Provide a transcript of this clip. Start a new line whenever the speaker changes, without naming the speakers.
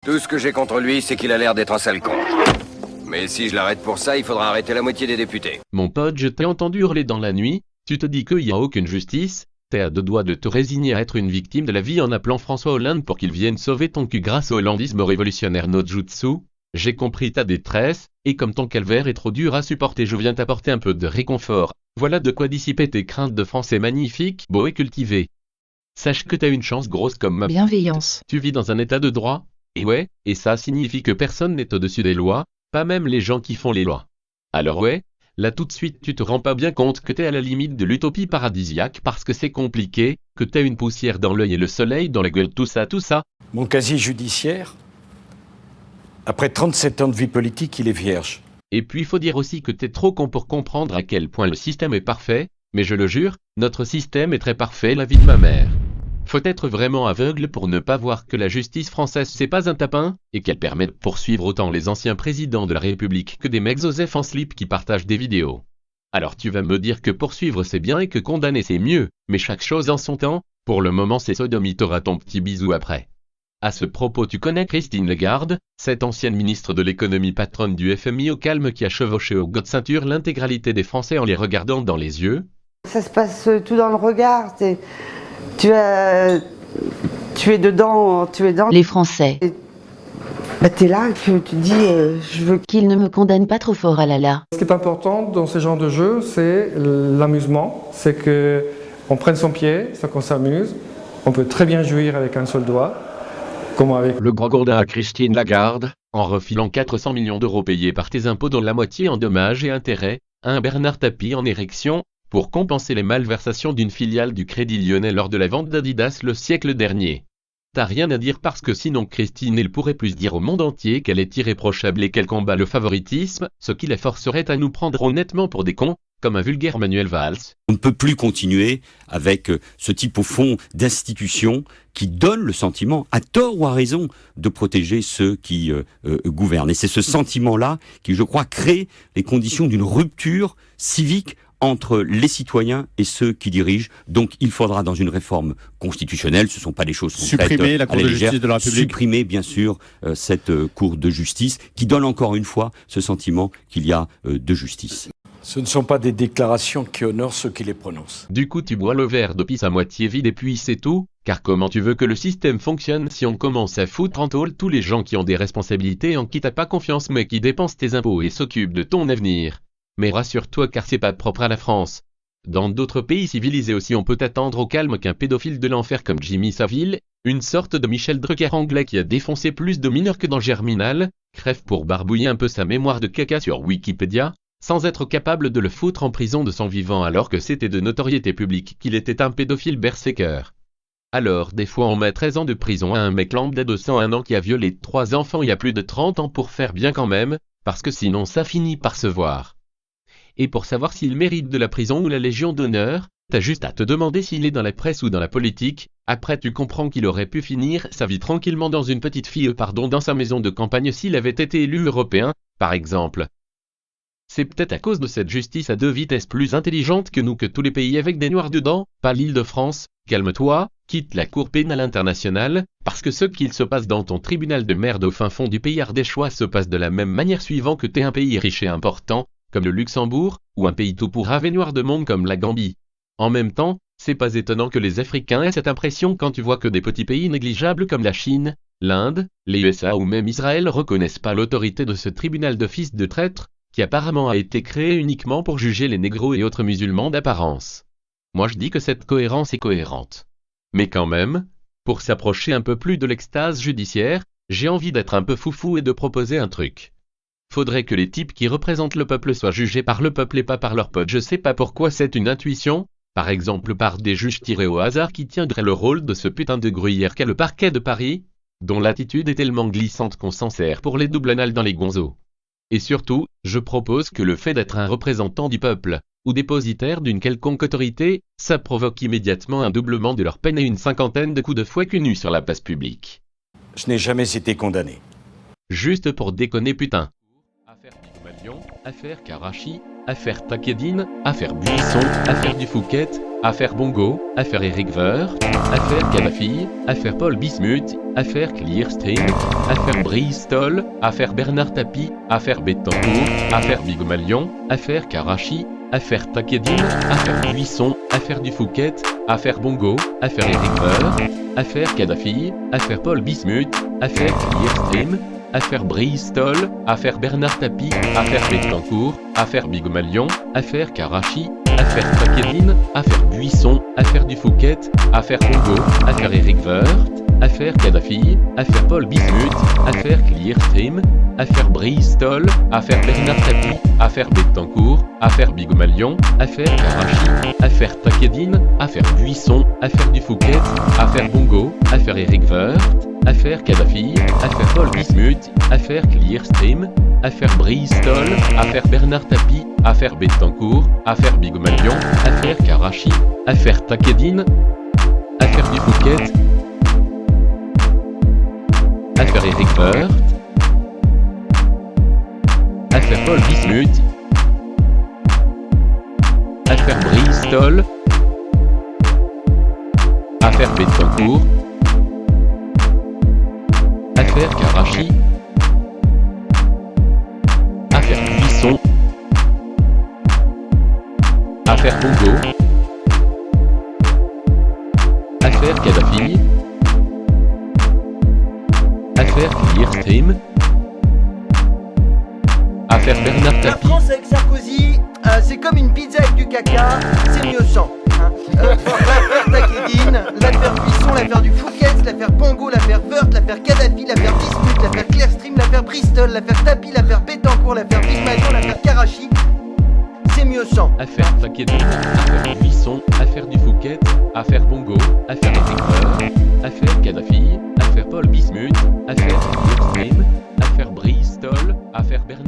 Tout ce que j'ai contre lui, c'est qu'il a l'air d'être un sale con. Mais si je l'arrête pour ça, il faudra arrêter la moitié des députés.
Mon pote, je t'ai entendu hurler dans la nuit, tu te dis qu'il n'y a aucune justice, t'es à deux doigts de te résigner à être une victime de la vie en appelant François Hollande pour qu'il vienne sauver ton cul grâce au hollandisme révolutionnaire no jutsu. J'ai compris ta détresse, et comme ton calvaire est trop dur à supporter, je viens t'apporter un peu de réconfort. Voilà de quoi dissiper tes craintes de français magnifique, beau et cultivé. Sache que t'as une chance grosse comme ma
bienveillance.
Tu vis dans un état de droit, et ouais, et ça signifie que personne n'est au-dessus des lois, pas même les gens qui font les lois. Alors ouais, là tout de suite tu te rends pas bien compte que t'es à la limite de l'utopie paradisiaque parce que c'est compliqué, que t'as une poussière dans l'œil et le soleil dans la gueule, tout ça.
Mon casier judiciaire, après 37 ans de vie politique, il est vierge.
Et puis faut dire aussi que t'es trop con pour comprendre à quel point le système est parfait, mais je le jure, notre système est très parfait, la vie de ma mère. Faut être vraiment aveugle pour ne pas voir que la justice française c'est pas un tapin, et qu'elle permet de poursuivre autant les anciens présidents de la République que des mecs Joseph en slip qui partagent des vidéos. Alors tu vas me dire que poursuivre c'est bien et que condamner c'est mieux, mais chaque chose en son temps, pour le moment c'est sodomie, t'auras ton petit bisou après. À ce propos, tu connais Christine Lagarde, cette ancienne ministre de l'économie patronne du FMI au calme qui a chevauché au god de ceinture l'intégralité des Français en les regardant dans les yeux?
Ça se passe tout dans le regard, tu es dedans,
Les Français.
T'es là, que tu dis, je veux
Qu'ils ne me condamnent pas trop fort, ah là là.
Ce qui est important dans ce genre de jeu, c'est l'amusement. C'est qu'on prenne son pied, c'est qu'on s'amuse. On peut très bien jouir avec un seul doigt, comme avec
le gros gourdin à Christine Lagarde, en refilant 400 millions d'euros payés par tes impôts dont la moitié en dommages et intérêts, à un Bernard Tapie en érection, pour compenser les malversations d'une filiale du Crédit Lyonnais lors de la vente d'Adidas le siècle dernier. T'as rien à dire parce que sinon Christine elle pourrait plus dire au monde entier qu'elle est irréprochable et qu'elle combat le favoritisme, ce qui la forcerait à nous prendre honnêtement pour des cons, comme un vulgaire Manuel Valls.
On ne peut plus continuer avec ce type au fond d'institution qui donne le sentiment, à tort ou à raison, de protéger ceux qui gouvernent. Et c'est ce sentiment-là qui, je crois, crée les conditions d'une rupture civique entre les citoyens et ceux qui dirigent. Donc il faudra dans une réforme constitutionnelle, ce ne sont pas des choses concrètes,
supprimer la Cour de justice de la République.
Supprimer bien sûr cette Cour de justice qui donne encore une fois ce sentiment qu'il y a de justice.
Ce ne sont pas des déclarations qui honorent ceux qui les prononcent.
Du coup tu bois le verre de pisse à moitié vide et puis c'est tout, car comment tu veux que le système fonctionne si on commence à foutre en tôle tous les gens qui ont des responsabilités en qui t'as pas confiance mais qui dépensent tes impôts et s'occupent de ton avenir. Mais rassure-toi car c'est pas propre à la France. Dans d'autres pays civilisés aussi on peut attendre au calme qu'un pédophile de l'enfer comme Jimmy Savile, une sorte de Michel Drucker anglais qui a défoncé plus de mineurs que dans Germinal, crève pour barbouiller un peu sa mémoire de caca sur Wikipédia, sans être capable de le foutre en prison de son vivant alors que c'était de notoriété publique qu'il était un pédophile berserker. Alors des fois on met 13 ans de prison à un mec lambda de 101 ans qui a violé 3 enfants il y a plus de 30 ans pour faire bien quand même, parce que sinon ça finit par se voir. Et pour savoir s'il mérite de la prison ou la Légion d'honneur, t'as juste à te demander s'il est dans la presse ou dans la politique, après tu comprends qu'il aurait pu finir sa vie tranquillement dans une petite fille dans sa maison de campagne s'il avait été élu européen, par exemple. C'est peut-être à cause de cette justice à deux vitesses plus intelligente que nous que tous les pays avec des noirs dedans, pas l'Île-de-France, calme-toi, quitte la Cour pénale internationale, parce que ce qu'il se passe dans ton tribunal de merde au fin fond du pays ardéchois se passe de la même manière suivant que t'es un pays riche et important, comme le Luxembourg, ou un pays tout pourrave et noir de monde comme la Gambie. En même temps, c'est pas étonnant que les Africains aient cette impression quand tu vois que des petits pays négligeables comme la Chine, l'Inde, les USA ou même Israël reconnaissent pas l'autorité de ce tribunal de fils de traîtres, qui apparemment a été créé uniquement pour juger les négros et autres musulmans d'apparence. Moi je dis que cette cohérence est cohérente. Mais quand même, pour s'approcher un peu plus de l'extase judiciaire, j'ai envie d'être un peu foufou et de proposer un truc. Faudrait que les types qui représentent le peuple soient jugés par le peuple et pas par leurs potes. Je sais pas pourquoi c'est une intuition, par exemple par des juges tirés au hasard qui tiendraient le rôle de ce putain de gruyère qu'est le parquet de Paris, dont l'attitude est tellement glissante qu'on s'en sert pour les double anal dans les gonzos. Et surtout, je propose que le fait d'être un représentant du peuple, ou dépositaire d'une quelconque autorité, ça provoque immédiatement un doublement de leur peine et une 50aine de coups de fouet cul nu sur la place publique.
Je n'ai jamais été condamné.
Juste pour déconner putain. Bigomalion, affaire Karachi, affaire Takedine, affaire Buisson, affaire Dufouquet, affaire Bongo, affaire Eric Woerth, affaire Kadhafi, affaire Paul Bismuth, affaire Clearstream, affaire Bristol, affaire Bernard Tapie, affaire Bettencourt, affaire Bigomalion, affaire Karachi, affaire Takedine, affaire Buisson, affaire Dufouquet, affaire Bongo, affaire Eric Woerth, affaire Kadhafi, affaire Paul Bismuth, affaire Clearstream, affaire Bristol, affaire Bernard Tapie, affaire Bettencourt, affaire Bigomalion, affaire Karachi, affaire Takedine, affaire Buisson, affaire Dufouquet, affaire Bongo, affaire Eric Woerth, affaire Kadhafi, affaire Paul Bismuth, affaire Clearstream, affaire Bristol, affaire Bernard Tapie, affaire Bettencourt, affaire Bigomalion, affaire Karachi, affaire Takedine, affaire Buisson, affaire Dufouquet, affaire Bongo, affaire Eric Woerth, affaire Kadhafi, affaire Paul Bismuth, affaire Clearstream, affaire Bristol, affaire Bernard Tapie, affaire Bettencourt, affaire Bigomalion, affaire Karachi, affaire Takedine, affaire Dufouquet, affaire Eric Woerth, affaire Paul Bismuth, affaire Bristol, affaire Bettencourt, affaire Karachi, affaire Buisson, affaire Bongo, affaire Kadhafi, affaire Clearstream, affaire Bernard
La
Tapie.
France avec Sarkozy, c'est comme une pizza avec du caca, c'est mieux sans. Hein. L'affaire Takedine, l'affaire Buisson, l'affaire du Fouquet, l'affaire Bongo, l'affaire Woerth, l'affaire Kadhafi, l'affaire Bismuth, l'affaire Clearstream, l'affaire Bristol, l'affaire Tapie, l'affaire Bettencourt, l'affaire Bigomalion, l'affaire Karachi, c'est mieux sans.
Affaire Takedine, affaire Buisson, affaire Dufouquet, affaire Bongo, affaire Eric Woerth, affaire Kadhafi, affaire Paul Bismuth, affaire Clearstream, affaire Bristol, affaire Bernard